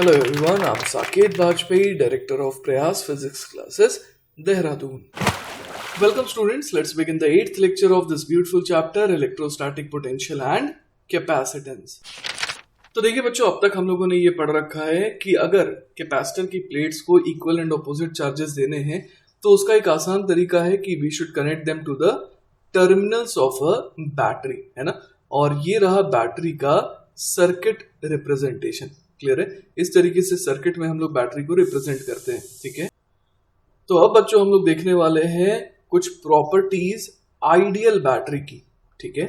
Hello everyone, I'm Saket Bajpayee, Director of Prayas Physics Classes, Dehradun. Welcome students, let's begin the 8th lecture of this beautiful chapter, Electrostatic Potential and Capacitance. तो देखिए बच्चों, अब तक हम लोगों ने ये पढ़ रखा है कि अगर कैपेसिटर की प्लेट्स को इक्वल एंड ऑपोजिट चार्जेस देने हैं तो उसका एक आसान तरीका है कि we should connect them to the terminals of a battery, है ना। और ये रहा बैटरी का सर्किट रिप्रेजेंटेशन। क्लियर है? इस तरीके से सर्किट में हम लोग बैटरी को रिप्रेजेंट करते हैं। ठीक है, तो अब बच्चों हम लोग देखने वाले हैं कुछ प्रॉपर्टीज आइडियल बैटरी की। ठीक है,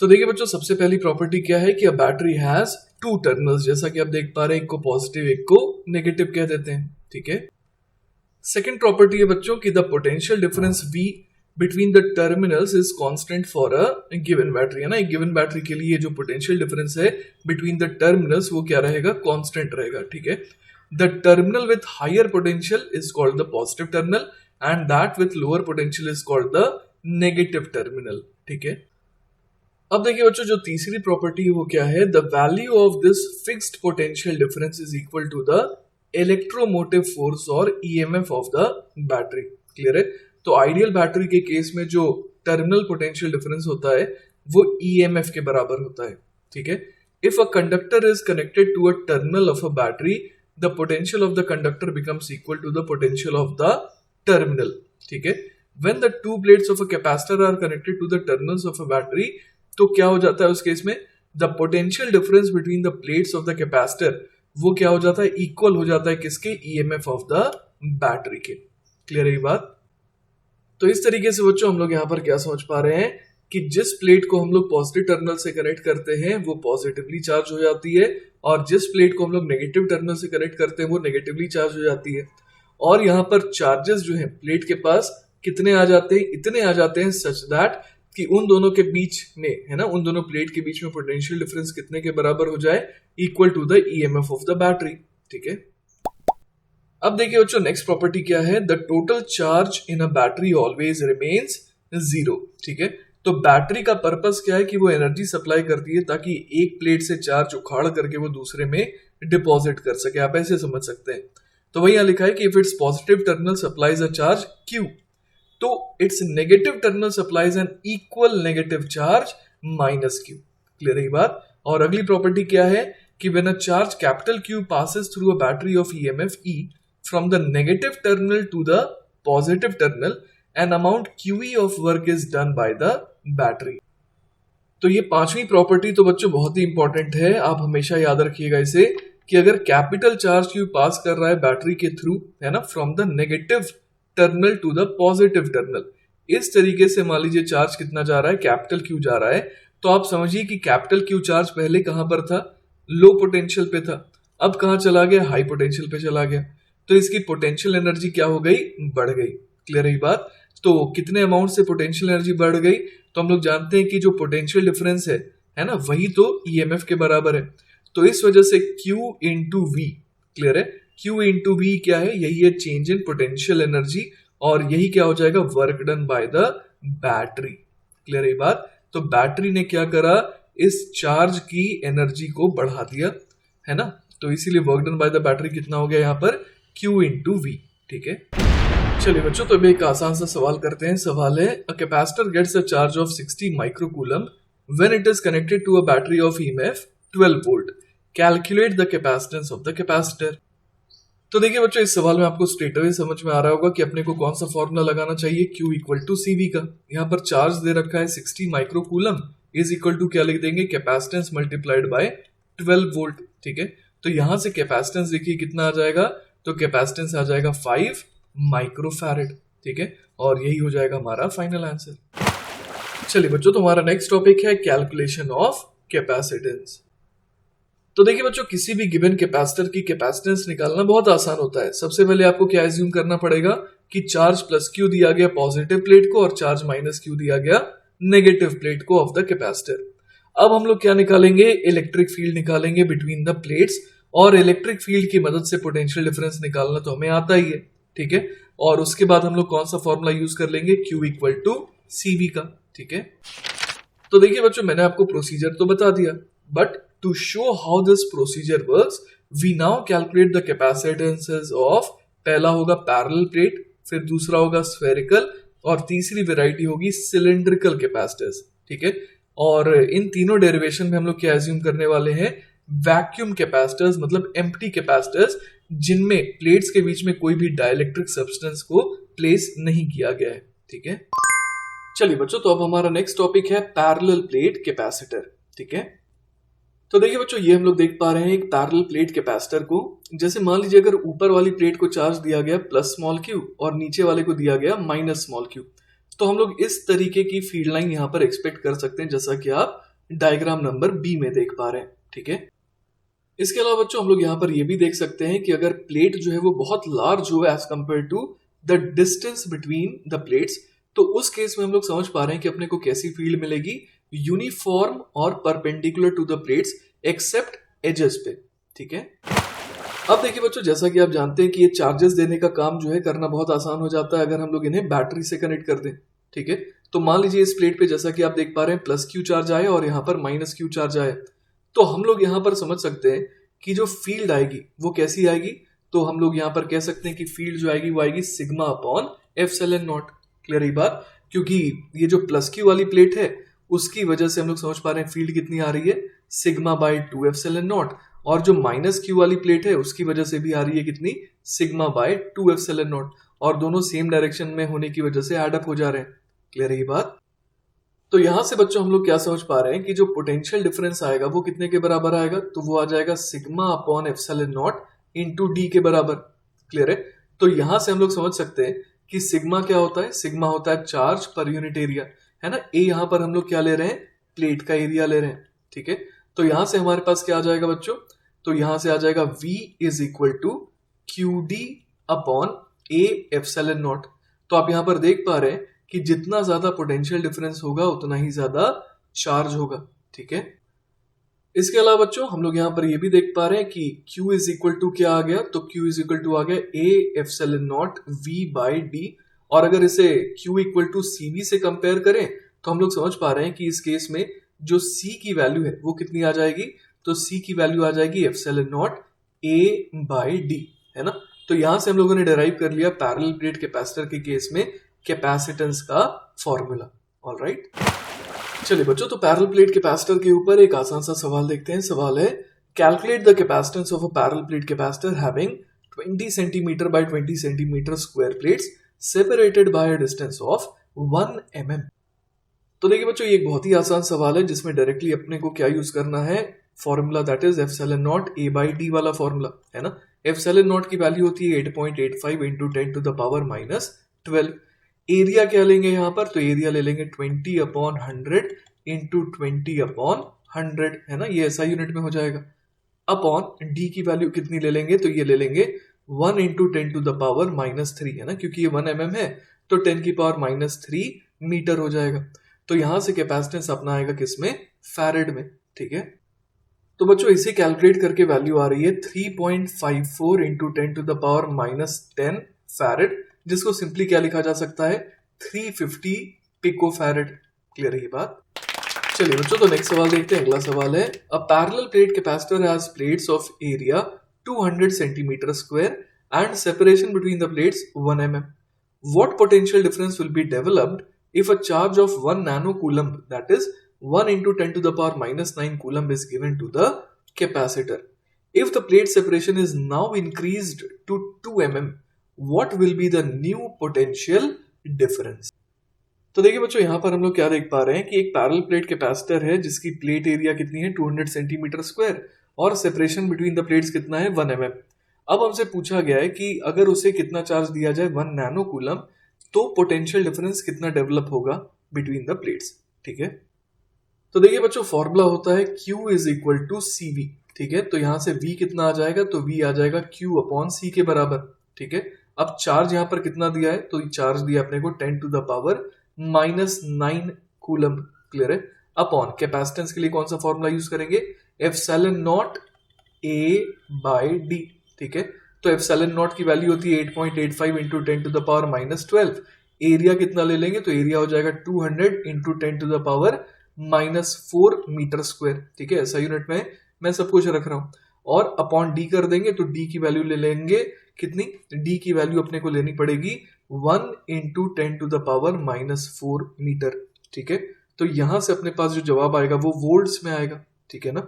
तो देखिए बच्चों, सबसे पहली प्रॉपर्टी क्या है कि a battery has two terminals. जैसा कि आप देख पा रहे हैं, एक को पॉजिटिव एक को नेगेटिव कह देते हैं। ठीक है, सेकेंड प्रॉपर्टी है बच्चों कि the potential difference V between the terminals is constant for a given battery, है ना। एक गिवन बैटरी के लिए जो पोटेंशियल डिफरेंस है बिटवीन द टर्मिनल्स वो क्या रहेगा? कांस्टेंट रहेगा। ठीक है, the terminal with higher potential is called the positive terminal and that with lower potential is called the negative terminal. ठीक है, अब देखिए बच्चों, जो तीसरी प्रॉपर्टी है वो क्या है? The value of this fixed potential difference is equal to the electromotive force और EMF of the battery. Clear है? तो आइडियल बैटरी के केस में जो टर्मिनल पोटेंशियल डिफरेंस होता है वो ईएमएफ के बराबर होता है। ठीक है, if a conductor is connected to a terminal of a battery, the potential of the conductor becomes equal to the potential of the terminal. ठीक है, when the two plates of a capacitor are connected to the terminals of a battery, तो क्या हो जाता है उस case में? The potential difference between the plates of the capacitor वो क्या हो जाता है? इक्वल हो जाता है किसके? ईएमएफ ऑफ द बैटरी के। क्लियर है ये बात? तो इस तरीके से बच्चों हम लोग यहाँ पर क्या समझ पा रहे हैं कि जिस प्लेट को हम लोग पॉजिटिव टर्मिनल से कनेक्ट करते हैं वो पॉजिटिवली चार्ज हो जाती है, और जिस प्लेट को हम लोग नेगेटिव टर्मिनल से कनेक्ट करते हैं वो नेगेटिवली चार्ज हो जाती है। और यहाँ पर चार्जेस जो है प्लेट के पास कितने आ जाते हैं? इतने आ जाते हैं सच दैट कि उन दोनों के बीच में, है ना, उन दोनों प्लेट के बीच में पोटेंशियल डिफरेंस कितने के बराबर हो जाए? Equal to the EMF of the battery. ठीक है, अब देखिए बच्चों, नेक्स्ट प्रॉपर्टी क्या है? The total charge in a battery always remains zero. ठीक है, तो बैटरी का पर्पस क्या है कि वो एनर्जी सप्लाई करती है ताकि एक प्लेट से चार्ज उखाड़ करके वो दूसरे में डिपॉजिट कर सके। आप ऐसे समझ सकते हैं। तो वही यहां लिखा है कि if it's positive terminal supplies a charge Q, तो it's negative terminal supplies an equal negative charge minus Q। Clear है ये बात? और अगली प्रॉपर्टी क्या है कि when a charge capital Q passes through a battery of EMF E from the negative terminal to the positive terminal, an amount QE of work is done by the battery। तो ये पांचवी property तो बच्चों बहुत ही important है, आप हमेशा याद रखिएगा इसे, कि अगर कैपिटल चार्ज Q पास कर रहा है बैटरी के थ्रू, है ना, from the negative terminal to the positive terminal, इस तरीके से मान लीजिए चार्ज कितना जा रहा है? कैपिटल Q जा रहा है। तो आप समझिए कि कैपिटल Q चार्ज पहले कहां पर था? लो पोटेंशियल पे था। अब कहां चला गया? हाई पोटेंशियल पे चला गया। तो इसकी पोटेंशियल एनर्जी क्या हो गई? बढ़ गई। क्लियर है ये बात? तो कितने अमाउंट से पोटेंशियल एनर्जी बढ़ गई? तो हम लोग जानते हैं कि जो पोटेंशियल डिफरेंस है ना, वही तो ईएमएफ के बराबर है। तो इस वजह से Q इंटू V, क्लियर है, Q इंटू V क्या है? यही है चेंज इन पोटेंशियल एनर्जी, और यही क्या हो जाएगा? Work done by the battery. Clear है ये बात? तो बैटरी ने क्या करा? इस चार्ज की एनर्जी को बढ़ा दिया, है ना। तो इसीलिए work done by the battery कितना हो गया यहाँ पर? Q into V। ठीक है, चलिए बच्चों, तो अभी एक आसान सा सवाल करते हैं। सवाल है, a capacitor gets a charge of 60 microcoulomb when it is connected to a battery of EMF 12 volt, calculate the capacitance of the capacitor. तो देखिए बच्चों, इस सवाल में आपको स्ट्रेट अवे समझ में आ रहा होगा कि अपने को कौन सा फॉर्मूला लगाना चाहिए? Q इक्वल टू CV का। यहाँ पर चार्ज दे रखा है 60 माइक्रोकूलम इज इक्वल टू क्या लिख देंगे? Capacitance multiplied by 12 volt. ठीक है, तो यहां से कैपेसिटेंस देखिए कितना आ जाएगा? तो कैपेसिटेंस आ जाएगा 5 माइक्रोफैरेड। ठीक है, और यही हो जाएगा हमारा फाइनल आंसर। चलिए बच्चों, तो हमारा नेक्स्ट टॉपिक है कैलकुलेशन ऑफ कैपेसिटेंस। तो देखिए बच्चों, किसी भी गिवन कैपेसिटर की कैपेसिटेंस निकालना बहुत आसान होता है। सबसे पहले आपको क्या एज्यूम करना पड़ेगा कि चार्ज प्लस Q दिया गया पॉजिटिव प्लेट को और चार्ज माइनस Q दिया गया नेगेटिव प्लेट को ऑफ द कैपेसिटर। अब हम लोग क्या निकालेंगे? इलेक्ट्रिक फील्ड निकालेंगे बिटवीन द प्लेट्स, और इलेक्ट्रिक फील्ड की मदद से पोटेंशियल डिफरेंस निकालना तो हमें आता ही है। ठीक है, और उसके बाद हम लोग कौन सा फॉर्मूला यूज कर लेंगे? Q इक्वल टू CV का। ठीक है, तो देखिए बच्चों, मैंने आपको प्रोसीजर तो बता दिया, but to show how this procedure works we now calculate the capacitances of, पहला होगा पैरेलल प्लेट, फिर दूसरा होगा स्फेरिकल, और तीसरी वेराइटी होगी सिलेंड्रिकल कैपेसिटर्स, ठीक है। और इन तीनों डेरिवेशन में हम लोग क्या एज्यूम करने वाले हैं, वैक्यूम कैपेसिटर्स, मतलब एम्प्टी कैपेसिटर्स जिनमें प्लेट्स के बीच में कोई भी डाइलेक्ट्रिक सब्सटेंस को प्लेस नहीं किया गया है, ठीक है। चलिए बच्चों, तो अब हमारा नेक्स्ट टॉपिक है पैरेलल प्लेट कैपेसिटर, ठीक है। तो देखिए बच्चों, ये हम लोग देख पा रहे हैं एक पैरेलल प्लेट कैपेसिटर को। जैसे मान लीजिए अगर ऊपर वाली प्लेट को चार्ज दिया गया प्लस स्मॉल क्यू और नीचे वाले को दिया गया माइनस स्मॉल क्यू, तो हम लोग इस तरीके की फील्ड लाइन यहां पर एक्सपेक्ट कर सकते हैं, जैसा कि आप डायग्राम नंबर बी में देख पा रहे हैं, ठीक है। इसके अलावा बच्चों हम लोग यहाँ पर ये भी देख सकते हैं कि अगर प्लेट जो है वो बहुत लार्ज हो as compare to the distance between the plates, तो उस केस में हम लोग समझ पा रहे हैं कि अपने को कैसी फील्ड मिलेगी, यूनिफॉर्म और perpendicular to the plates except edges पे, ठीक है। अब देखिए बच्चों, जैसा कि आप जानते हैं कि ये चार्जेस देने का काम जो है करना बहुत आसान हो जाता है अगर हम लोग इन्हें बैटरी से कनेक्ट कर दें, ठीक है। तो मान लीजिए इस प्लेट पे जैसा कि आप देख पा रहे हैं प्लस क्यू चार्ज आए और यहाँ पर माइनस क्यू चार्ज आए, तो हम लोग यहाँ पर समझ सकते हैं कि जो फील्ड आएगी वो कैसी आएगी। तो हम लोग यहाँ पर कह सकते हैं कि फील्ड जो आएगी वो आएगी sigma upon epsilon naught. Clear है बात, क्योंकि ये जो प्लस क्यू वाली प्लेट है उसकी वजह से हम लोग समझ पा रहे हैं फील्ड कितनी आ रही है, सिग्मा बाय 2 एप्सिलॉन नॉट, और जो माइनस क्यू वाली प्लेट है उसकी वजह से भी आ रही है कितनी, सिग्मा बाय 2 एप्सिलॉन नॉट, और दोनों सेम डायरेक्शन में होने की वजह से एड अप हो जा रहे हैं। क्लियर है ये बात। तो यहां से बच्चों हम लोग क्या समझ पा रहे हैं कि जो पोटेंशियल डिफरेंस आएगा वो कितने के बराबर आएगा, तो वो आ जाएगा sigma upon epsilon not into D के बराबर। क्लियर है। तो यहां से हम लोग समझ सकते हैं कि सिग्मा क्या होता है, सिग्मा होता है चार्ज पर यूनिट एरिया, है ना। ए यहां पर हम लोग क्या ले रहे हैं, प्लेट का एरिया ले रहे हैं, ठीक है। तो यहां से हमारे पास क्या आ जाएगा बच्चों, तो यहां से आ जाएगा V is equal to Q D upon A epsilon naught. तो आप यहां पर देख पा रहे हैं कि जितना ज्यादा पोटेंशियल डिफरेंस होगा उतना ही ज्यादा चार्ज होगा, ठीक है। इसके अलावा बच्चों हम लोग यहाँ पर ये भी देख पा रहे हैं कि Q इज इक्वल टू क्या आ गया, तो Q इज इक्वल टू आ गया ए epsilon not V by D, और अगर इसे Q इक्वल टू CV से कंपेयर करें तो हम लोग समझ पा रहे हैं कि इस केस में जो C की वैल्यू है वो कितनी आ जाएगी, तो C की वैल्यू आ जाएगी epsilon naught A by D, है ना। तो यहां से हम लोगों ने डिराइव कर लिया पैरेलल प्लेट कैपेसिटर के केस में कैपेसिटेंस का फॉर्मूला। ऑलराइट, चलिए बच्चों, तो पैरेलल प्लेट कैपेसिटर के ऊपर एक आसान सा सवाल देखते हैं। सवाल है, calculate the capacitance of a parallel plate capacitor having 20 centimetre bye 20 centimetre square plates separated by a distance of 1 mm। तो देखिए बच्चों, ये एक बहुत ही आसान सवाल है जिसमें डायरेक्टली अपने को क्या यूज करना है, formula that is epsilon naught A by D वाला फॉर्मूला, है ना। एप्सिलॉन नॉट की वैल्यू होती है 8.85 into 10 to the power minus 12। Area क्या लेंगे यहाँ पर, तो एरिया ले लेंगे 20 अपॉन 100 इंटू 20 अपॉन 100, है ना, ये ऐसा यूनिट में हो जाएगा। अपॉन डी की वैल्यू कितनी ले लेंगे, तो ये ले लेंगे 1 into 10 to the power minus 3, है ना, क्योंकि ये 1 mm है तो 10 की पावर माइनस 3 मीटर हो जाएगा। तो यहां से कैपेसिटेंस अपना आएगा किसमें, फैरेड में, ठीक है। तो बच्चों इसे कैलकुलेट करके वैल्यू आ रही है 3.54 into 10 to the power minus 10 farad, जिसको सिंपली क्या लिखा जा सकता है, 350 पिको फैरेड। क्लियर है ये बात। चलिए बच्चों, तो नेक्स्ट सवाल देखते हैं। अगला सवाल है, a parallel plate capacitor has plates of area 200 centimetre square and separation between the plates 1 mm। What potential difference will be developed if a charge of 1 nanocoulomb, that is 1 into 10 to the power minus 9 coulomb, is given to the capacitor? If the plate separation is now increased to 2 mm, what will be the new potential difference? तो देखिए बच्चों, यहाँ पर हम लोग क्या देख पा रहे हैं कि एक पैरेलल प्लेट कैपेसिटर है जिसकी प्लेट एरिया कितनी है, 200 सेंटीमीटर स्क्वायर, और सेपरेशन बिटवीन द प्लेट्स कितना है, 1 mm। अब हमसे पूछा गया है कि अगर उसे कितना चार्ज दिया जाए, 1 नैनो कूलम, तो पोटेंशियल डिफरेंस कितना डेवलप होगा बिटवीन द प्लेट्स, ठीक है। तो देखिए बच्चों, फॉर्मूला होता है Q is equal to CV, ठीक है। तो यहां से V कितना आ जाएगा, तो V आ जाएगा Q अपॉन C के बराबर, ठीक है। अब चार्ज यहां पर कितना दिया है, तो चार्ज दिया अपने को 10 to the power minus 9 coulomb. Clear है। अपॉन कैपेसिटेंस के लिए कौन सा फॉर्मूला यूज करेंगे, epsilon naught A by D, ठीक है। तो एप्सिलॉन नॉट की वैल्यू होती है 8.85 into 10 to the power minus 12। Area कितना ले लेंगे, तो एरिया हो जाएगा 200 into 10 to the power minus 4 metre square, ठीक है। ऐसा यूनिट में मैं सब कुछ रख रहा हूं। और अपॉन डी कर देंगे तो डी की वैल्यू ले लेंगे कितनी, डी की वैल्यू अपने को लेनी पड़ेगी 1 इंटू 10⁻⁻⁴ मीटर। ठीक है, तो यहां से अपने पास जो जवाब आएगा वो वोल्ट्स में आएगा। ठीक है ना,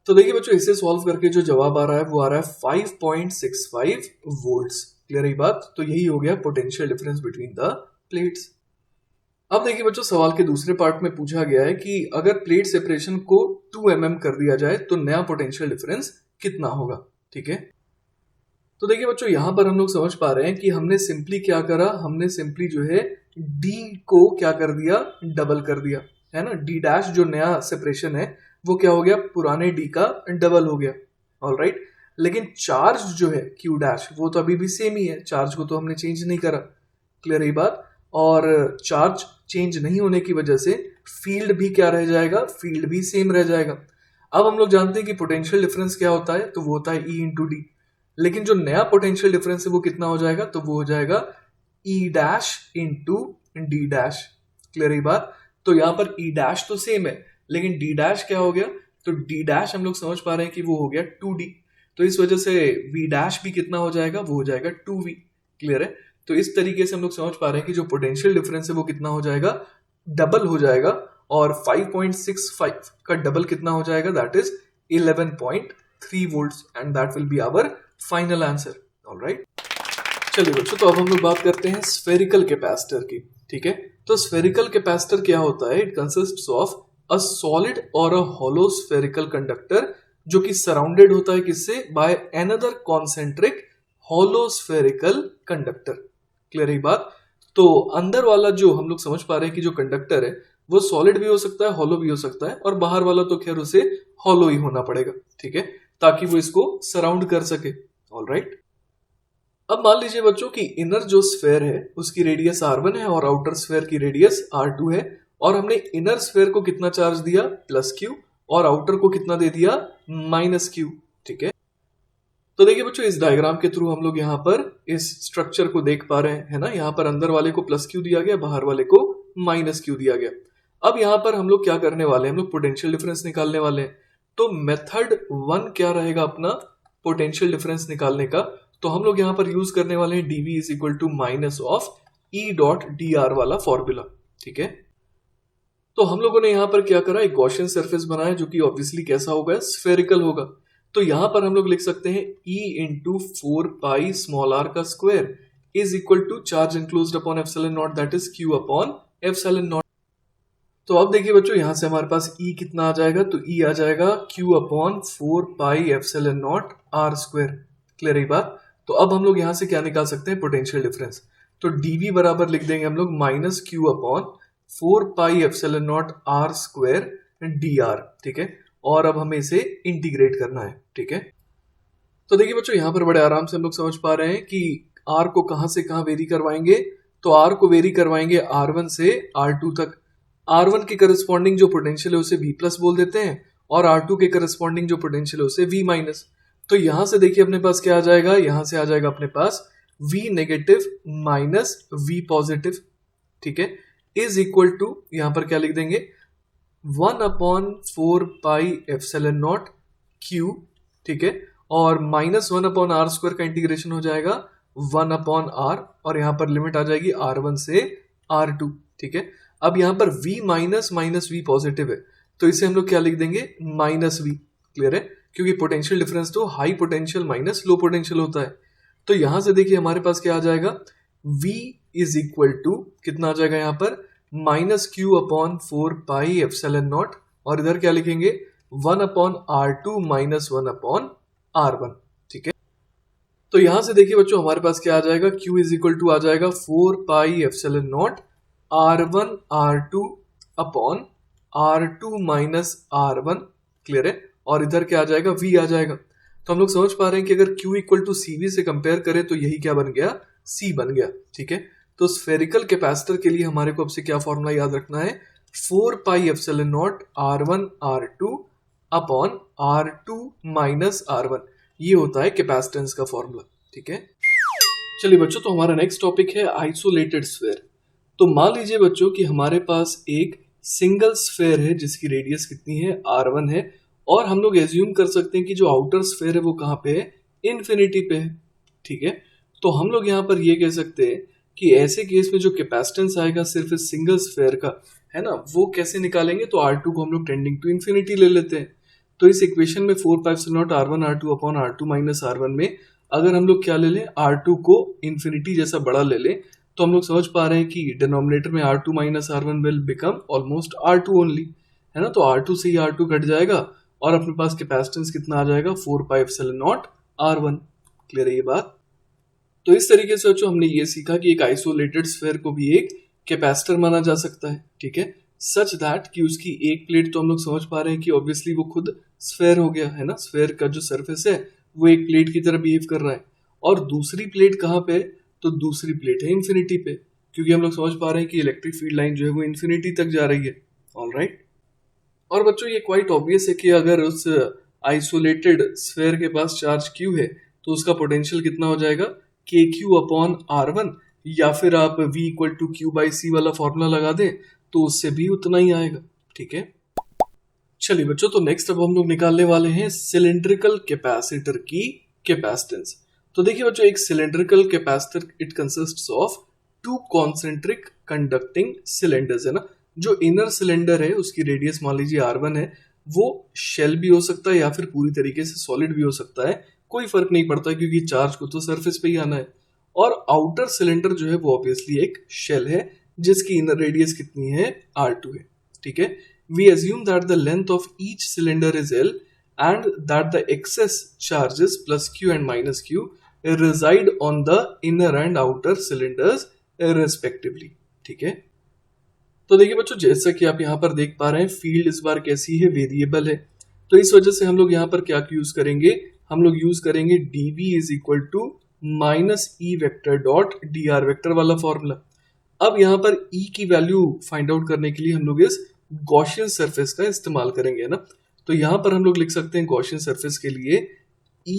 तो देखिए बच्चों इसे सॉल्व करके जो जवाब आ रहा है वो आ रहा है 5.65 वोल्ट्स। क्लियर है बात, तो यही हो गया potential difference between the plates. अब देखिए बच्चों सवाल के दूसरे पार्ट में पूछा गया है कि अगर प्लेट सेपरेशन को 2 mm कर दिया जाए तो नया पोटेंशियल डिफरेंस कितना होगा। ठीक है, तो देखिए बच्चों यहां पर हम लोग समझ पा रहे हैं कि हमने सिंपली क्या करा, हमने सिंपली जो है डी को क्या कर दिया, डबल कर दिया, है ना। डी डैश जो नया सेपरेशन है वो क्या हो गया, पुराने डी का डबल हो गया। ऑलराइट, लेकिन चार्ज जो है क्यू डैश वो तो अभी भी सेम ही है, चार्ज को तो हमने चेंज नहीं करा। क्लियर है बात, और चार्ज चेंज नहीं होने की वजह से फील्ड भी क्या रह जाएगा, फील्ड भी सेम रह जाएगा। अब हम लोग जानते हैं कि पोटेंशियल डिफरेंस क्या होता है, तो वो होता है E इंटू डी, लेकिन जो नया पोटेंशियल डिफरेंस है वो कितना हो जाएगा, तो वो हो जाएगा E dash into D dash. Clear है बात, तो यहाँ पर E डैश तो सेम है लेकिन D डैश क्या हो गया, तो D डैश हम लोग समझ पा रहे हैं कि वो हो गया 2D, तो इस वजह से V डैश भी कितना हो जाएगा, वो हो जाएगा 2V। क्लियर है, तो इस तरीके से हम लोग समझ पा रहे हैं कि जो पोटेंशियल डिफरेंस है वो कितना हो जाएगा, डबल हो जाएगा, और 5.65 का डबल कितना हो जाएगा, that is 11.3 volts, and that will be our final answer. Alright, चलिए बच्चों तो अब हम लोग बात करते हैं स्फेरिकल कैपेसिटर की। ठीक है, तो स्फेरिकल कैपेसिटर क्या होता है, it consists of a solid और अ हॉलो स्फेरिकल कंडक्टर जो कि सराउंडेड होता है किससे, by another concentric hollow spherical conductor. Clear है बात, तो अंदर वाला जो हम लोग समझ पा रहे हैं कि जो कंडक्टर है वो सॉलिड भी हो सकता है, हॉलो भी हो सकता है, और बाहर वाला तो खैर उसे हॉलो ही होना पड़ेगा। ठीक है, ताकि वो इसको सराउंड कर सके। ऑलराइट, अब मान लीजिए बच्चों कि इनर जो स्फेयर है उसकी रेडियस r1 है और आउटर स्फेयर की रेडियस r2 है, और हमने इनर स्फेयर को कितना चार्ज दिया, +q, और आउटर को कितना दे दिया, -q। ठीक है, तो देखिए बच्चों इस डायग्राम के थ्रू हम लोग यहाँ पर इस स्ट्रक्चर को देख पा रहे हैं, है ना। यहाँ पर अंदर वाले को +q दिया गया, बाहर वाले को -q दिया गया। अब यहाँ पर हम लोग क्या करने वाले हैं, हम लोग पोटेंशियल डिफरेंस निकालने वाले हैं। तो मेथड 1 क्या रहेगा अपना पोटेंशियल डिफरेंस निकालने का, तो हम लोग यहाँ पर यूज करने वाले हैं dv is equal to minus of E dot dr वाला फॉर्मूला। ठीक है, तो हम लोगों ने यहाँ पर क्या करा, एक गॉसियन सरफेस बनाया जो कि ऑब्वियसली कैसा होगा, स्फेरिकल होगा। तो यहां पर हम लोग लिख सकते हैं E इंटू 4 स्मॉल r का square is equal to charge enclosed upon epsilon naught, that is Q upon epsilon naught. तो अब देखिए बच्चों यहां से हमारे पास E कितना आ जाएगा, तो E आ जाएगा Q upon 4 epsilon not r square. Clear है बात, तो अब हम लोग यहां से क्या निकाल सकते हैं, पोटेंशियल डिफरेंस। तो dv बराबर लिख देंगे हम लोग -q upon 4 epsilon not r square dr। ठीक है, और अब हमें इसे इंटीग्रेट करना है। ठीक है, तो देखिए बच्चों यहां पर बड़े आराम से हम लोग समझ पा रहे हैं कि r को कहां से कहां वेरी करवाएंगे, तो r को वेरी करवाएंगे r1 से r2 तक। r1 के करस्पॉन्डिंग जो पोटेंशियल है उसे v प्लस बोल देते हैं, और r2 के करस्पॉन्डिंग जो पोटेंशियल है उसे v माइनस। तो यहां से देखिए अपने पास क्या आ जाएगा, यहां से आ जाएगा अपने पास v negative minus v positive. ठीक है, इज इक्वल टू यहां पर क्या लिख देंगे, 1/4 एप्सिलॉन नॉट q। ठीक है, और -1/r स्क्वायर का इंटीग्रेशन हो जाएगा 1/r, और यहां पर लिमिट आ जाएगी r1 से r2। ठीक है, अब यहां पर v माइनस v पॉजिटिव है, तो इसे हम लोग क्या लिख देंगे, -v। क्लियर है, क्योंकि पोटेंशियल डिफरेंस तो high potential minus low potential होता है। तो यहां से देखिए हमारे पास क्या आ जाएगा, v इज इक्वल टू कितना आ जाएगा यहाँ पर, -q अपॉन 4 एप्सिलॉन नॉट, और इधर क्या लिखेंगे, 1/r2 माइनस 1/r1। ठीक है, तो यहां से देखिए बच्चों हमारे पास क्या आ जाएगा, q इज इक्वल टू आ जाएगा 4 epsilon not r1 r2 upon r2 minus r1। Clear है, और इधर क्या आ जाएगा, v आ जाएगा। तो हम लोग समझ पा रहे हैं कि अगर q इक्वल टू cv से कंपेयर करें तो यही क्या बन गया, c बन गया। ठीक है, तो स्फेरिकल कैपेसिटर के लिए हमारे को अब से क्या फॉर्मूला याद रखना है, 4 epsilon not r1 r2 upon r2 minus r1, ये होता है कैपेसिटेंस का फॉर्मूला। ठीक है, चलिए बच्चों तो हमारा नेक्स्ट टॉपिक है आइसोलेटेड स्फेयर। तो मान लीजिए बच्चों कि हमारे पास एक सिंगल स्फेयर है जिसकी रेडियस कितनी है, r1 है, और हम लोग एज्यूम कर सकते हैं कि जो आउटर स्फेयर है वो कहाँ पे है, इन्फिनिटी पे है। ठीक है, तो हम लोग यहाँ पर ये कह सकते हैं कि ऐसे केस में जो कैपेसिटेंस आएगा सिर्फ इस सिंगल स्फेयर का, है ना, वो कैसे निकालेंगे, तो R2 को हम लोग टेंडिंग टू इन्फिनिटी ले लेते हैं। तो इस इक्वेशन में 4π0 R1 R2 upon R2 minus R1 में अगर हम लोग क्या ले लें, R2 को इन्फिनिटी जैसा बड़ा ले लें, तो हम लोग समझ पा रहे हैं कि डिनोमिनेटर में R2 minus R1 will become almost R2 only, है ना। तो R2 से ही R2 कट जाएगा और अपने पास कैपेसिटेंस कितना आ जाएगा, 4πε0 R1। क्लियर है ये बात। तो इस तरीके से बच्चों हमने ये सीखा कि एक आइसोलेटेड स्फेयर को भी एक कैपेसिटर माना जा सकता है। ठीक है, सच दैट कि उसकी एक प्लेट तो हम लोग समझ पा रहे हैं कि ऑब्वियसली वो खुद स्फेयर हो गया, है ना। स्फेयर का जो सरफेस है वो एक प्लेट की तरह बिहेव कर रहा है, और दूसरी प्लेट कहाँ पे, तो दूसरी प्लेट है इन्फिनिटी पे, क्योंकि हम लोग समझ पा रहे हैं कि इलेक्ट्रिक फील्ड लाइन जो है वो इन्फिनिटी तक जा रही है। ऑलराइट, और बच्चों ये क्वाइट ऑब्वियस है कि अगर उस आइसोलेटेड स्फेयर के पास चार्ज Q है तो उसका पोटेंशियल कितना हो जाएगा, KQ अपॉन R1, या फिर आप V इक्वल टू Q/C वाला फॉर्मूला लगा दें तो उससे भी उतना ही आएगा। ठीक है, चलिए बच्चों, तो नेक्स्ट अब हम लोग निकालने वाले हैं सिलेंड्रिकल कैपेसिटर की कैपेसिटेंस। तो देखिए बच्चों, एक cylindrical capacitor it consists of to concentric conducting cylinders, है ना। जो इनर सिलेंडर है उसकी रेडियस मान लीजिए R1 है, वो शेल भी हो सकता है या फिर पूरी तरीके से सॉलिड भी हो सकता है, कोई फर्क नहीं पड़ता क्योंकि चार्ज को तो सरफेस पे ही आना है। और आउटर सिलेंडर जो है वो ऑब्वियसली एक शेल है जिसकी इनर रेडियस कितनी है, R2 है। ठीक है, we assume that the length of each cylinder is L and that the excess charges plus Q and minus Q reside on the inner and outer cylinders respectively। ठीक है, तो देखिए बच्चों, जैसा कि आप यहाँ पर देख पा रहे हैं फील्ड इस बार कैसी है, वेरिएबल है। तो इस वजह से हम लोग यहाँ पर क्या यूज करेंगे, हम लोग यूज करेंगे dv is equal to minus E vector dot d r vector वाला फॉर्मूला। अब यहाँ पर E की वैल्यू फाइंड आउट करने के लिए हम लोग इस गॉसियन सरफेस का इस्तेमाल करेंगे ना। तो यहाँ पर हम लोग लिख सकते हैं गॉसियन सरफेस के लिए E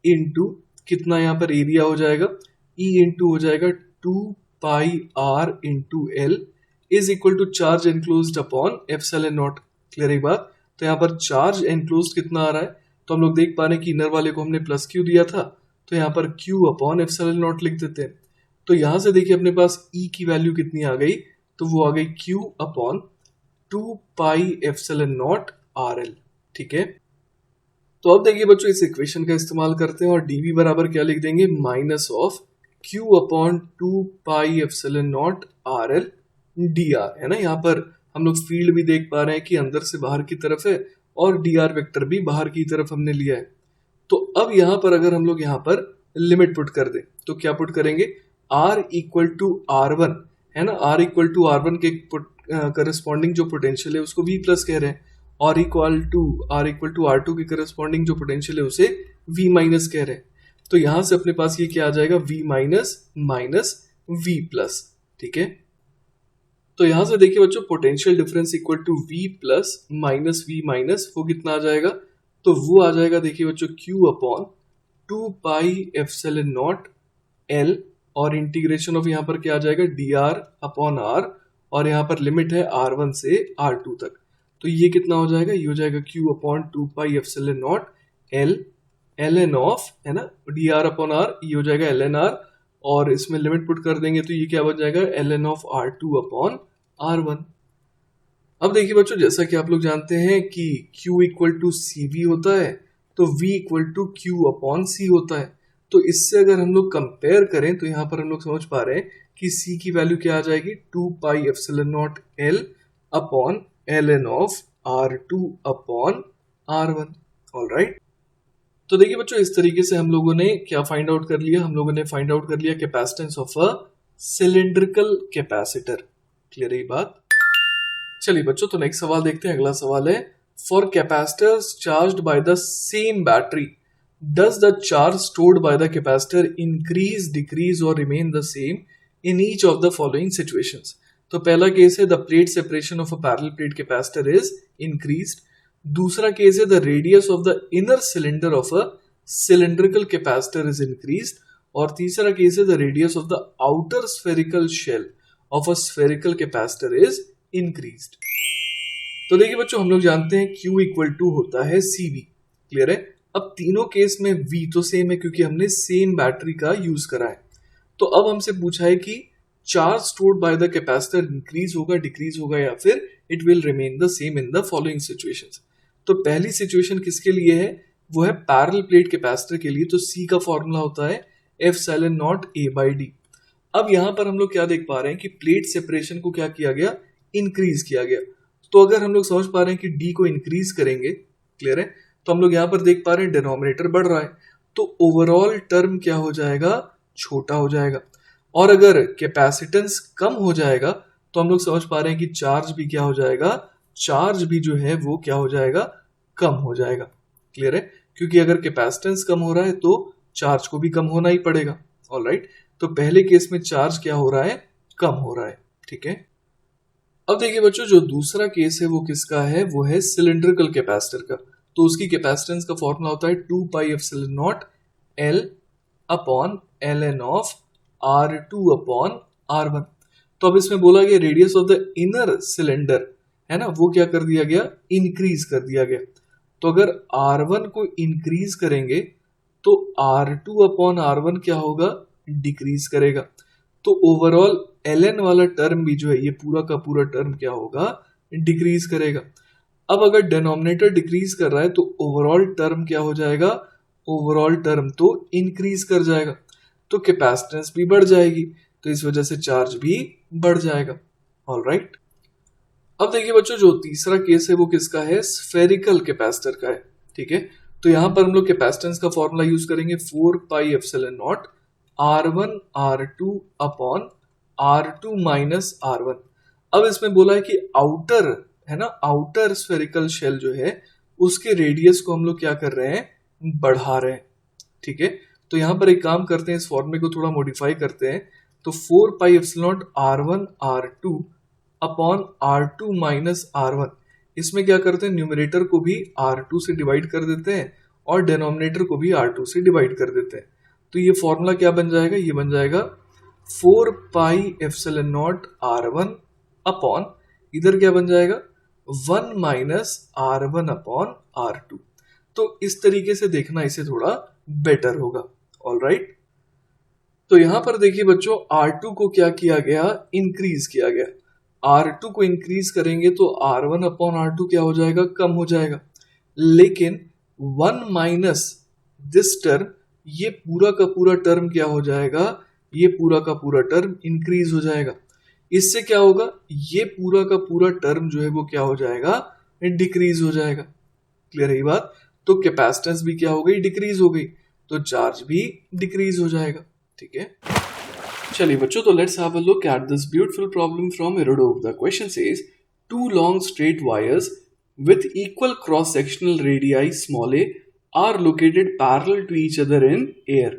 इंटू कितना यहाँ पर एरिया हो जाएगा, E इंटू हो जाएगा 2πr into L is equal to charge enclosed upon epsilon naught. Clear है बात। तो यहाँ पर चार्ज एनक्लोज्ड कितना आ रहा है, तो हम लोग देख पा रहे हैं कि इनर वाले को हमने प्लस क्यू दिया था, तो यहाँ पर Q अपॉन एप्सिलॉन नॉट लिख देते हैं। तो यहां से देखिए अपने पास E की वैल्यू कितनी आ गई, तो वो आ गई Q अपॉन 2πε0 RL। ठीक है, तो अब देखिए बच्चों इस इक्वेशन का इस्तेमाल करते हैं और dv बराबर क्या लिख देंगे, minus of Q upon 2πε0 RL dr, है ना। यहाँ पर हम लोग फील्ड भी देख पा रहे हैं कि अंदर से बाहर की तरफ है और dr वेक्टर भी बाहर की तरफ हमने लिया है। तो अब यहाँ पर अगर हम लोग यहाँ पर लिमिट पुट कर दें तो क्या पुट करेंगे, R इक्वल टू R1, है ना। R इक्वल टू R1 के करस्पॉन्डिंग जो पोटेंशियल है उसको V प्लस कह रहे हैं, और R इक्वल टू R2 के करस्पॉन्डिंग जो पोटेंशियल है उसे V माइनस कह रहे हैं। तो यहां से अपने पास ये क्या आ जाएगा, V minus minus V plus. ठीक है, तो यहां से देखिए बच्चों potential difference equal to V plus minus V minus वो कितना आ जाएगा, तो वो आ जाएगा देखिए बच्चों Q अपॉन 2πε0 L, और इंटीग्रेशन ऑफ यहाँ पर क्या आ जाएगा dr अपॉन r, और यहाँ पर लिमिट है R1 से R2 तक। तो ये कितना हो जाएगा, ये हो जाएगा Q upon 2πε0 L ln of, है ना, dr अपॉन r, ये हो जाएगा ln r, और इसमें लिमिट पुट कर देंगे तो ये क्या बन जाएगा, ln of R2 upon R1। अब देखिए बच्चों, जैसा कि आप लोग जानते हैं कि Q इक्वल टू CV होता है तो V equal to Q upon C होता है। तो इससे अगर हम लोग कंपेयर करें तो यहाँ पर हम लोग समझ पा रहे हैं कि C की वैल्यू क्या आ जाएगी, 2πε0 L upon ln of R2 upon R1। Alright, तो देखिए बच्चों इस तरीके से हम लोगों ने क्या फाइंड आउट कर लिया, हम लोगों ने फाइंड आउट कर लिया capacitance of a cylindrical capacitor. Clear है बात। चलिए बच्चों, तो नेक्स्ट सवाल देखते हैं। अगला सवाल है, for capacitors charged by the same battery does the charge stored by the capacitor increase, decrease or remain the same in each of the following situations। तो पहला केस है, the plate separation of a parallel plate capacitor is increased। दूसरा case है, the radius of the inner cylinder of a cylindrical capacitor is increased। और तीसरा case है, the radius of the outer spherical shell of a spherical capacitor is increased। तो देखिए बच्चों, हम लोग जानते हैं Q इक्वल टू होता है CV। क्लियर है। अब तीनों केस में V तो सेम है क्योंकि हमने सेम बैटरी का यूज करा है। तो अब हमसे पूछा है कि charge stored by the capacitor increase होगा, डिक्रीज होगा या फिर it will remain the same in the following situations. तो पहली सिचुएशन किसके लिए है? वो है पैरेलल प्लेट कैपेसिटर के लिए। तो C का फॉर्मूला होता है एप्सिलॉन नॉट A/D। अब यहां पर हम लोग क्या देख पा रहे हैं कि प्लेट सेपरेशन को क्या किया गया? इंक्रीज किया गया। तो अगर हम लोग समझ पा रहे हैं कि D को इंक्रीज करेंगे, क्लियर है, तो हम लोग यहां पर देख पा रहे हैं डिनोमिनेटर बढ़ रहा है, तो ओवरऑल टर्म क्या हो जाएगा? छोटा हो जाएगा। और अगर कैपेसिटेंस कम हो जाएगा तो हम लोग समझ पा रहे हैं कि चार्ज भी क्या हो जाएगा? चार्ज भी जो है वो क्या हो जाएगा? कम हो जाएगा। क्लियर है, क्योंकि अगर कैपेसिटेंस कम हो रहा है तो चार्ज को भी कम होना ही पड़ेगा। ऑलराइट, तो पहले केस में चार्ज क्या हो रहा है? कम हो रहा है। ठीक है। अब देखिए बच्चों, जो दूसरा केस है वो किसका है? वो है सिलिंड्रिकल कैपेसिटर का। तो उसकी कैपेसिटेंस का फॉर्मूला होता है 2 पाई epsilon not L upon ln of R2 upon R1। तो अब इसमें बोला गया radius of the inner cylinder है ना, वो क्या कर दिया गया? इंक्रीज कर दिया गया। तो अगर R1 को इंक्रीज करेंगे तो R2 अपॉन R1 क्या होगा? डिक्रीज करेगा। तो ओवरऑल ln वाला टर्म भी जो है, ये पूरा का पूरा टर्म क्या होगा? डिक्रीज करेगा। अब अगर डिनोमिनेटर डिक्रीज कर रहा है तो ओवरऑल टर्म क्या हो जाएगा? ओवरऑल टर्म तो इंक्रीज कर जाएगा। तो कैपेसिटेंस भी बढ़ जाएगी, तो इस वजह से चार्ज भी बढ़ जाएगा। ऑलराइट, अब देखिए बच्चों, जो तीसरा केस है वो किसका है? स्फेरिकल कैपेसिटर का है। ठीक है, तो यहां पर हम लोग कैपेसिटेंस का फॉर्मूला यूज करेंगे 4 pi epsilon not R1 R2 upon R2 minus R1। अब इसमें बोला है कि आउटर है ना, आउटर स्फेरिकल शेल जो है उसके रेडियस को हम लोग क्या कर रहे हैं? बढ़ा रहे हैं। ठीक है, तो यहां पर एक काम करते हैं, इस फॉर्मूले को थोड़ा मॉडिफाई करते हैं। तो 4 pi epsilon not R1 R2 upon R2 minus R1, इसमें क्या करते हैं? न्यूमरेटर को भी R2 से डिवाइड कर देते हैं और डिनोमिनेटर को भी R2 से डिवाइड कर देते हैं। तो ये फॉर्मूला क्या बन जाएगा? ये बन जाएगा 4 pi epsilon not R1 upon, इधर क्या बन जाएगा? 1 माइनस R1 अपॉन R2। तो इस तरीके से देखना इसे थोड़ा बेटर होगा। ऑलराइट, तो यहां पर देखिए बच्चों, R2 को क्या किया गया? इंक्रीज किया गया। R2 को इंक्रीज करेंगे तो R1 अपॉन R2 क्या हो जाएगा? कम हो जाएगा। लेकिन 1 माइनस दिस टर्म, ये पूरा का पूरा टर्म क्या हो जाएगा? ये पूरा का पूरा टर्म इंक्रीज हो जाएगा। इससे क्या होगा? ये पूरा का पूरा टर्म जो है वो क्या हो जाएगा? डिक्रीज हो जाएगा। क्लियर है ये बात? तो कैपेसिटेंस भी क्या हो गई? डिक्रीज हो गई, तो चार्ज भी डिक्रीज हो जाएगा। ठीक है, चलिए बच्चों, तो let's have a look at this beautiful problem from Irodov. The question says 2 long straight wires with equal cross sectional radii small a are located parallel to each other in air.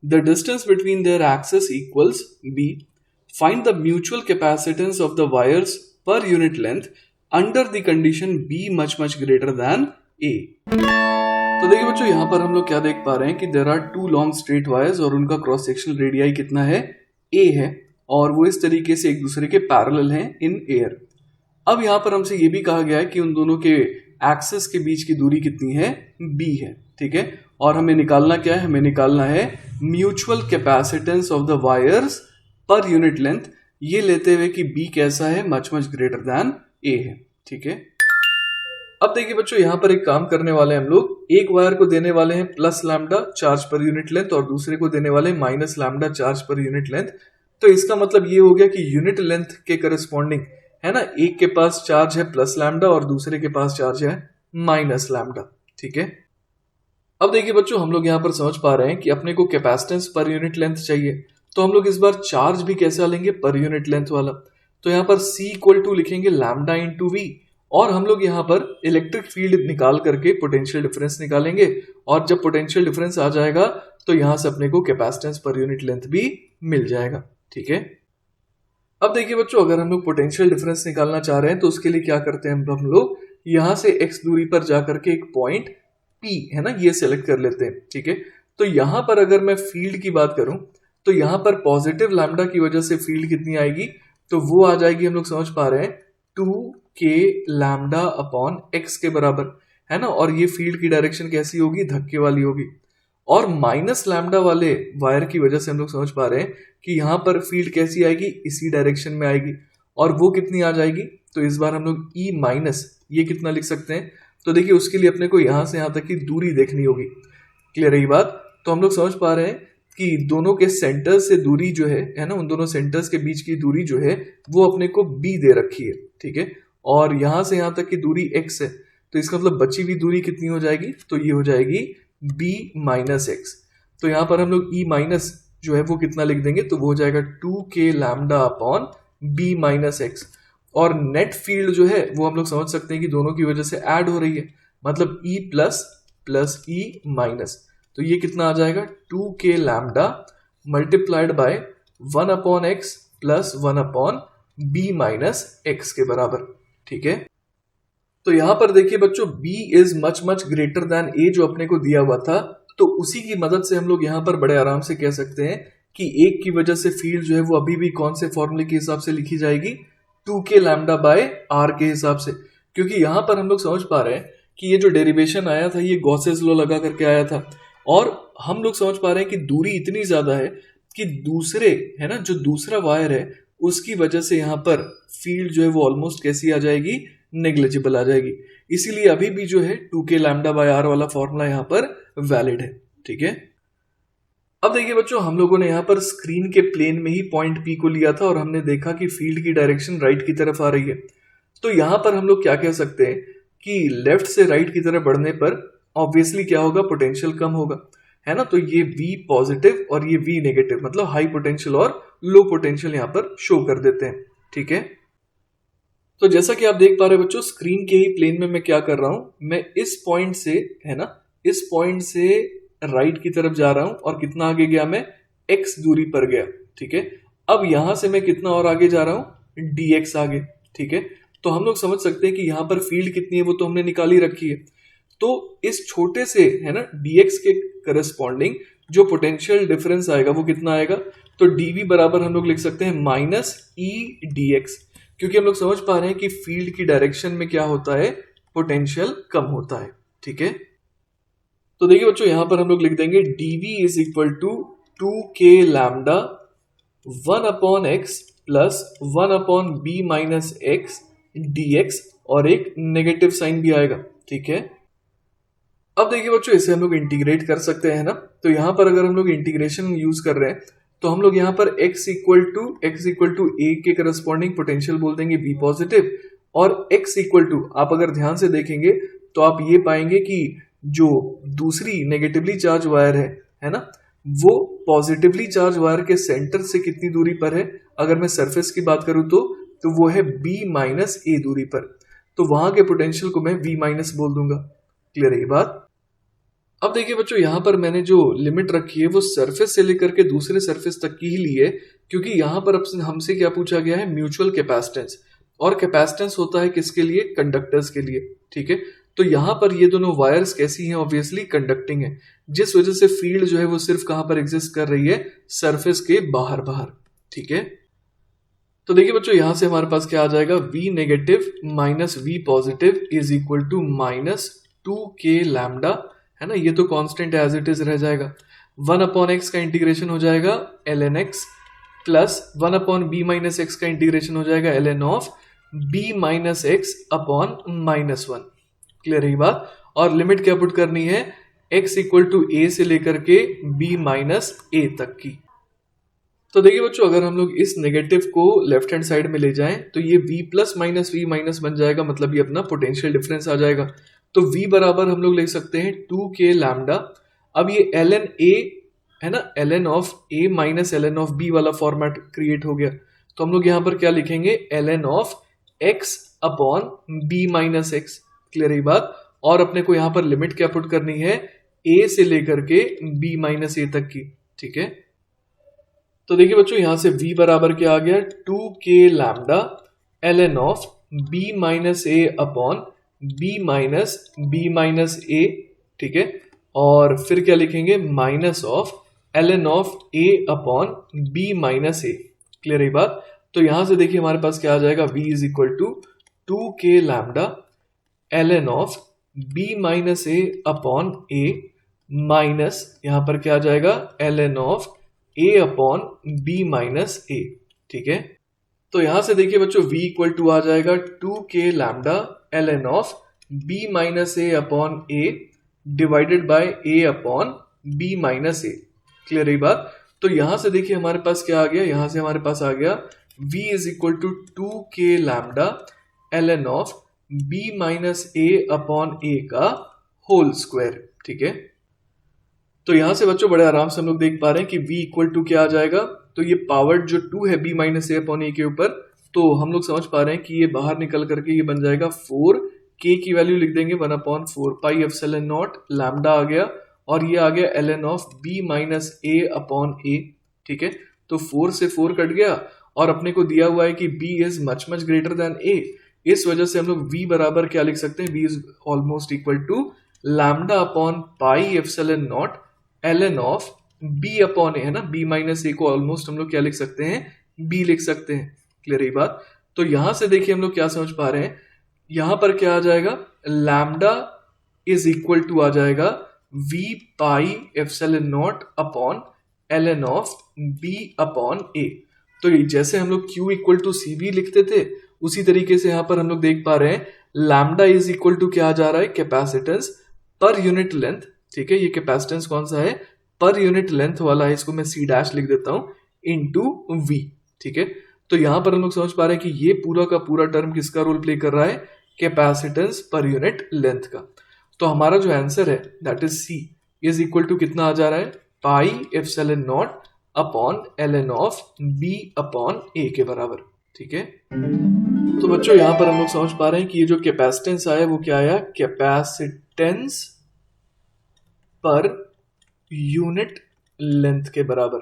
The distance between their axes equals b. Find the mutual capacitance of the wires per unit length under the condition b much greater than a. तो देखिए बच्चों, यहाँ पर हम लोग क्या देख पा रहे हैं कि there are 2 long straight wires और उनका क्रॉस सेक्शनल रेडियाई कितना है? a है, और वो इस तरीके से एक दूसरे के पैरेलल हैं इन एयर। अब यहाँ पर हमसे ये भी कहा गया है कि उन दोनों के एक्सिस के बीच की दूरी कितनी है? b है। ठीक है, और हमें निकालना क्या है? हमें निकालना है mutual capacitance of the wires per unit length, ये लेते हुए कि b कैसा है? मच ग्रेटर देन a है। ठीक है, अब देखिए बच्चों, यहां पर एक काम करने वाले हैं हम लोग। एक वायर को देने वाले हैं plus lambda charge per unit length और दूसरे को देने वाले हैं minus lambda charge per unit length. तो इसका मतलब ये हो गया कि यूनिट लेंथ के करस्पॉन्डिंग है ना, एक के पास चार्ज है प्लस लैम्डा और दूसरे के पास चार्ज है माइनस लैम्डा। ठीक है, अब देखिए बच्चों, हम लोग यहाँ पर समझ पा रहे हैं कि अपने को कैपेसिटेंस पर यूनिट लेंथ चाहिए, तो हम लोग इस बार चार्ज भी कैसा लेंगे? पर यूनिट लेंथ वाला। तो यहाँ पर C इक्वल टू लिखेंगे लैम्डा इंटू वी, और हम लोग यहाँ पर इलेक्ट्रिक फील्ड निकाल करके पोटेंशियल डिफरेंस निकालेंगे, और जब पोटेंशियल डिफरेंस आ जाएगा तो यहां से अपने को कैपेसिटेंस पर यूनिट लेंथ भी मिल जाएगा। ठीक है, अब देखिए बच्चों, अगर हम लोग पोटेंशियल डिफरेंस निकालना चाह रहे हैं तो उसके लिए क्या करते हैं? हम लोग यहां से x दूरी पर जाकर के एक पॉइंट P है ना, ये सिलेक्ट कर लेते हैं। ठीक है, तो यहां पर अगर मैं फील्ड की बात करूं तो यहां पर पॉजिटिव लैम्डा की वजह से फील्ड कितनी आएगी? तो वो आ जाएगी, हम लोग समझ पा रहे हैं 2 के लैम्डा अपॉन एक्स के बराबर है ना। और ये फील्ड की डायरेक्शन कैसी होगी, धक्के वाली होगी। और माइनस लैम्डा वाले वायर की वजह से हम लोग समझ पा रहे हैं कि यहाँ पर फील्ड कैसी आएगी, इसी डायरेक्शन में आएगी। और वो कितनी आ जाएगी, तो इस बार हम लोग ई माइनस ये कितना लिख सकते हैं, तो देखिए उसके लिए अपने को यहाँ से यहाँ तक की दूरी देखनी होगी। क्लियर रही बात। तो हम लोग समझ पा रहे हैं कि दोनों के सेंटर से दूरी जो है ना, उन दोनों सेंटर्स के बीच की दूरी जो है वो अपने को b दे रखी है, ठीक है। और यहां से यहां तक की दूरी x है, तो इसका मतलब बची हुई दूरी कितनी हो जाएगी, तो ये हो जाएगी b माइनस एक्स। तो यहां पर हम लोग e माइनस जो है वो कितना लिख देंगे, तो वो हो जाएगा 2k lambda upon b minus x. और नेट फील्ड जो है वो हम लोग समझ सकते हैं कि दोनों की वजह से ऐड हो रही है, मतलब e plus plus e minus. तो ये कितना आ जाएगा 2k lambda multiplied by 1 upon X plus 1 upon b minus x के बराबर, ठीक है। तो यहां पर देखिए बच्चों b is much much greater than a जो अपने को दिया हुआ था, तो उसी की मदद से हम लोग यहां पर बड़े आराम से कह सकते हैं कि एक की वजह से फील्ड जो है वो अभी भी कौन से फॉर्मूले के हिसाब से लिखी जाएगी, 2k लैम्डा बाय r के हिसाब से। क्योंकि यहां पर हम लोग समझ पा रहे हैं कि ये जो डेरिवेशन आया था ये गॉसेस लॉ लगा करके आया था, और हम लोग समझ पा रहे हैं कि दूरी इतनी ज्यादा है कि दूसरे है ना, जो दूसरा वायर है उसकी वजह से यहाँ पर फील्ड जो है वो ऑलमोस्ट कैसी आ जाएगी, नेग्लिजिबल आ जाएगी। इसीलिए अभी भी जो है 2k लैम्डा बाय r वाला फॉर्मूला यहाँ पर वैलिड है, ठीक है। अब देखिए बच्चों, हम लोगों ने यहाँ पर स्क्रीन के प्लेन में ही पॉइंट P को लिया था और हमने देखा कि फील्ड की डायरेक्शन राइट की तरफ आ रही है। तो यहाँ पर हम लोग क्या कह सकते हैं कि लेफ्ट से राइट की तरफ बढ़ने पर ऑब्वियसली क्या होगा, पोटेंशियल कम होगा, है ना। तो ये V पॉजिटिव और ये V नेगेटिव, मतलब हाई पोटेंशियल और लो पोटेंशियल यहाँ पर शो कर देते हैं, ठीक है। तो जैसा कि आप देख पा रहे हैं बच्चों, स्क्रीन के ही प्लेन में मैं क्या कर रहा हूं, मैं इस पॉइंट से है ना, इस पॉइंट से राइट की तरफ जा रहा हूं और कितना आगे गया, मैं x दूरी पर गया, ठीक है। अब यहां से मैं कितना और आगे जा रहा हूं, dx आगे, ठीक है। तो हम लोग समझ सकते हैं कि यहां पर फील्ड कितनी है वो तो हमने निकाली रखी है। तो इस छोटे से है ना dx के करस्पॉन्डिंग जो पोटेंशियल डिफरेंस आएगा वो कितना आएगा, तो dv बराबर हम लोग लिख सकते हैं माइनस ई dx, क्योंकि हम लोग समझ पा रहे हैं कि फील्ड की डायरेक्शन में क्या होता है, पोटेंशियल कम होता है, ठीक है। तो देखिए बच्चों, यहां पर हम लोग लिख देंगे dv is equal to 2k lambda 1 upon X plus 1 upon b minus X dx, और एक नेगेटिव साइन भी आएगा, ठीक है। अब देखिए बच्चों, इसे हम लोग इंटीग्रेट कर सकते हैं ना। तो यहां पर अगर हम लोग इंटीग्रेशन यूज कर रहे हैं तो हम लोग यहाँ पर x इक्वल टू a के करस्पॉन्डिंग पोटेंशियल बोल देंगे v पॉजिटिव, और x इक्वल टू, आप अगर ध्यान से देखेंगे तो आप ये पाएंगे कि जो दूसरी नेगेटिवली चार्ज वायर है ना, वो पॉजिटिवली चार्ज वायर के सेंटर से कितनी दूरी पर है, अगर मैं सरफेस की बात करूं तो वो है b माइनस a दूरी पर। तो वहां के पोटेंशियल को मैं v माइनस बोल दूंगा। क्लियर है ये बात। अब देखिए बच्चों, यहां पर मैंने जो लिमिट रखी है वो सरफेस से लेकर के दूसरे सरफेस तक की ही ली है, क्योंकि यहां पर हमसे क्या पूछा गया है, म्यूचुअल कैपेसिटेंस। और कैपेसिटेंस होता है किसके लिए, कंडक्टर्स के लिए, ठीक है। तो यहां पर ये दोनों वायर्स कैसी हैं, ऑब्वियसली कंडक्टिंग है, जिस वजह से फील्ड जो है वो सिर्फ कहां पर एग्जिस्ट कर रही है, सरफेस के बाहर बाहर, ठीक है। तो देखिए बच्चों, यहां से हमारे पास क्या आ जाएगा, v negative minus v positive is equal to minus 2k lambda, है ना। ये तो कांस्टेंट एज इट इज रह जाएगा। 1 अपॉन एक्स का इंटीग्रेशन हो जाएगा ln x plus 1 upon b minus x का इंटीग्रेशन हो जाएगा ln of b minus x upon minus 1। Clear है ये बात। और लिमिट क्या पुट करनी है, x इक्वल टू a से लेकर के b माइनस a तक की। तो देखिए बच्चों, अगर हम लोग इस नेगेटिव को लेफ्ट हैंड साइड में ले जाएं तो ये v plus minus v minus बन जाएगा, मतलब ये अपना पोटेंशियल डिफरेंस आ जाएगा। तो v बराबर हम लोग लिख सकते हैं 2k लैम्डा। अब ये ln a है ना, ln of a minus ln of b वाला फॉर्मेट क्रिएट हो गया। तो हम लोग यहाँ पर क्या लिखेंगे, ln of x upon b minus x. Clear है बात। और अपने को यहाँ पर लिमिट क्या पुट करनी है, a से लेकर के b माइनस a तक की, ठीक है। तो देखिए बच्चों, यहां से v बराबर क्या आ गया, 2k lambda ln of b minus a upon b minus a, ठीक है। और फिर क्या लिखेंगे, minus of ln of a upon b minus a। Clear है बात। तो यहां से देखिए हमारे पास क्या आ जाएगा, v is equal to 2k lambda ln of b minus a upon a minus यहां पर क्या आ जाएगा ln of a upon b minus a। ठीक है, तो यहां से देखिए बच्चों v इक्वल टू आ जाएगा 2k lambda ln of b minus a upon a divided by a upon b minus a। Clear है बात? तो यहां से देखिए हमारे पास क्या आ गया, यहां से हमारे पास आ गया v is equal to 2k lambda ln of b minus a upon a का होल स्क्वायर। ठीक है, तो यहां से बच्चों बड़े आराम से हम लोग देख पा रहे हैं कि v इक्वल टू क्या आ जाएगा, तो ये पावर जो 2 है b माइनस ए अपॉन ए के ऊपर, तो हम लोग समझ पा रहे हैं कि ये बाहर निकल करके ये बन जाएगा 4, k की वैल्यू लिख देंगे 1 upon 4 pi epsilon naught lambda आ गया और ये आ गया ln of b minus a upon a। ठीक है, तो 4 से 4 कट गया और अपने को दिया हुआ है कि b is much much greater than a, इस वजह से हम लोग v बराबर क्या लिख सकते हैं, v is almost equal to lambda upon pi epsilon naught ln of b upon a, है ना, b माइनस ए को ऑलमोस्ट हम लोग क्या लिख सकते हैं, b लिख सकते हैं। क्लियर है बात? तो यहां से देखिए हम लोग क्या समझ पा रहे हैं, यहां पर क्या आ जाएगा, लैम्डा इज इक्वल टू आ जाएगा v pi epsilon naught upon ln of b upon a। तो जैसे हम लोग q equal to C V लिखते थे उसी तरीके से यहां पर हम लोग देख पा रहे हैं लैम्डा इज इक्वल टू क्या आ जा रहा है, कैपेसिटेंस पर यूनिट लेंथ। ठीक है, ये कैपेसिटेंस कौन सा है, पर यूनिट लेंथ वाला है, इसको मैं सी डैश लिख देता हूं इनटू वी। ठीक है, तो यहां पर हम लोग समझ पा रहे हैं कि ये पूरा का पूरा टर्म किसका रोल प्ले कर रहा है, कैपेसिटेंस पर यूनिट लेंथ का। तो हमारा जो आंसर है that is C is equal to कितना आ जा रहा है, pi epsilon naught upon ln of b upon a के बराबर। ठीक है, तो बच्चों यहां पर हम लोग समझ पा रहे हैं कि ये जो कैपेसिटेंस आया वो क्या आया, कैपेसिटेंस पर यूनिट लेंथ के बराबर।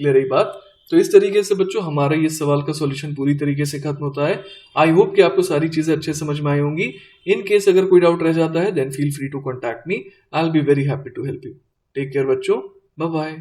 क्लियर है बात? तो इस तरीके से बच्चों हमारा ये सवाल का सॉल्यूशन पूरी तरीके से खत्म होता है। आई होप कि आपको सारी चीजें अच्छे समझ में आई होंगी। इन केस अगर कोई डाउट रह जाता है then feel free to contact me, I will be very happy to help you. Take care बच्चों, बाय बाय।